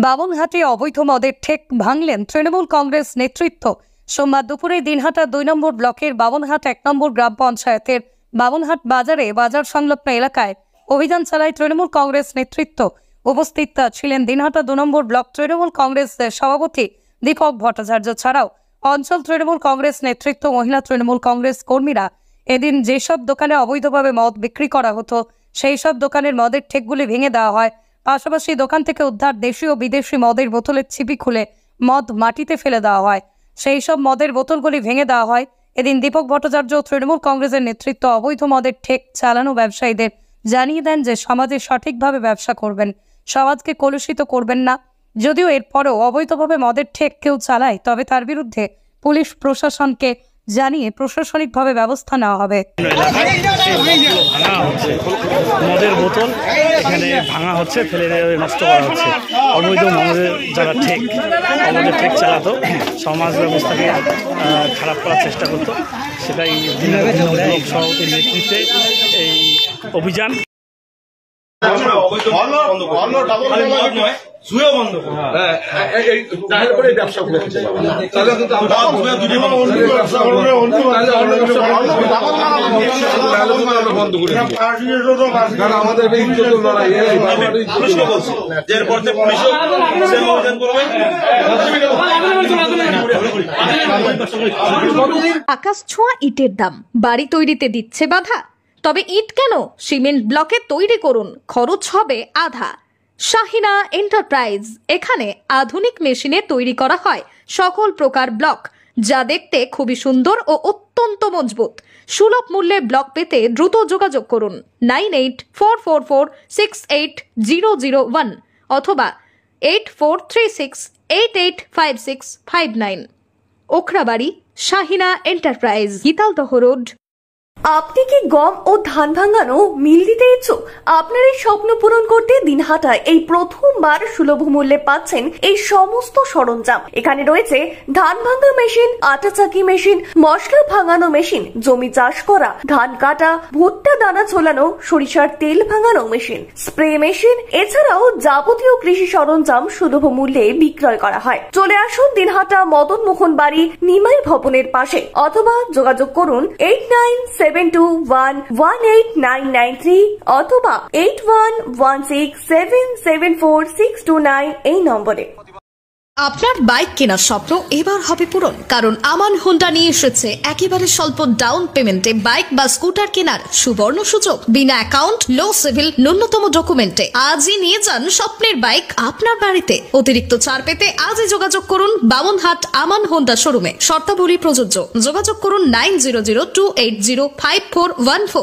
বামনহাটে অবৈধ মদের ঠেক ভাঙলেন তৃণমূল কংগ্রেস নেতৃত্ব। সোমবার দুপুরে দিনহাটা 2 নম্বর ব্লকের বামনহাট 1 নম্বর গ্রাম পঞ্চায়েতের বামনহাট বাজারে বাজার সংলগ্ন এলাকায় অভিযান চালায় তৃণমূল কংগ্রেস নেতৃত্ব। উপস্থিত ছিলেন দিনহাটা 2 নম্বর ব্লক তৃণমূল কংগ্রেসের সভাপতি দীপক ভট্টাচার্য ছাড়াও অঞ্চল তৃণমূল কংগ্রেস নেতৃত্ব, মহিলা তৃণমূল কংগ্রেস কর্মীরা। এদিন যেসব দোকানে অবৈধভাবে মদ বিক্রি করা হতো সেই সব দোকানের মদের ঠেকগুলি ভেঙে দেওয়া হয়। পাশাপাশি দোকান থেকে উদ্ধার দেশি ও বিদেশি মদের বোতলের ছিপি খুলে মদ মাটিতে ফেলে দেওয়া হয়। সেই সব মদের বোতলগুলি ভেঙে দেওয়া হয়। এদিন দীপক ভট্টাচার্য তৃণমূল কংগ্রেসের নেতৃত্ব অবৈধ মদের ঠেক চালানো ব্যবসায়ীদের জানিয়ে দেন যে সমাজে সঠিকভাবে ব্যবসা করবেন, সমাজকে কলুষিত করবেন না। যদিও এরপরও অবৈধভাবে মদের ঠেক কেউ চালায় তবে তার বিরুদ্ধে পুলিশ প্রশাসনকে জানিয়ে প্রশাসনিকভাবে ব্যবস্থা নেওয়া হবে। মদের বোতল এখানে ভাঙা হচ্ছে, ফেলে নষ্ট করা হচ্ছে। অবৈধ মদের যারা অবৈধ ঠেক চালাতো, সমাজ ব্যবস্থাকে খারাপ করার চেষ্টা করতো, সেটাই ব্লক সভাপতির নেতৃত্বে এই অভিযান। আকাশ ছোঁয়া ইটের দাম বাড়ি তৈরিতে দিচ্ছে বাধা। তবে ইট কেন, সিমেন্ট ব্লকে তৈরি করুন, খরচ হবে আধা। শাহিনা এন্টারপ্রাইজ, এখানে আধুনিক মেশিনে তৈরি করা হয় সকল প্রকার ব্লক, যা দেখতে খুবই সুন্দর ও অত্যন্ত মজবুত। সুলভ মূল্যে ব্লক পেতে দ্রুত যোগাযোগ করুন 9844468001 অথবা 8436885659। Okhrabari, Shahina enterprise, Gitaldaha road. আপনি কি গম ও ধান ভাঙানো মিল দিতে ইচ্ছুক? আপনার এই স্বপ্ন পূরণ করতে দিনহাটায় এই প্রথমবার সুলভ মূল্যে পাচ্ছেন এই সমস্ত সরঞ্জাম। এখানে রয়েছে ধান ভাঙা মেশিন, আটা চাকি মেশিন, মশলা ভাঙানো মেশিন, জমি চাষ করা, ধান কাটা, ভুট্টা দানা ছোলানো, সরিষার তেল ভাঙানো মেশিন, স্প্রে মেশিন, এছাড়াও যাবতীয় কৃষি সরঞ্জাম সুলভ মূল্যে বিক্রয় করা হয়। চলে আসুন দিনহাটা মদন মোহন বাড়ি নিমাই ভবনের পাশে অথবা যোগাযোগ করুন 8972118993 অথবা 8116774629 এই নম্বরে। আপনার বাইক কেনার স্বপ্ন এবার হবে পূরণ, কারণ আমান হোন্ডা নিয়ে এসেছে একেবারে স্বল্প ডাউন পেমেন্টে বাইক বা স্কুটার কেনার সুবর্ণ সুযোগ। বিনা অ্যাকাউন্ট, লো সিভিল, ন্যূনতম ডকুমেন্টে আজই নিয়ে যান স্বপ্নের বাইক আপনার বাড়িতে। অতিরিক্ত ছাড় পেতে আজই যোগাযোগ করুন বামনহাট আমান হোন্ডা শোরুমে। শর্তাবলী প্রযোজ্য। যোগাযোগ করুন 9002805414।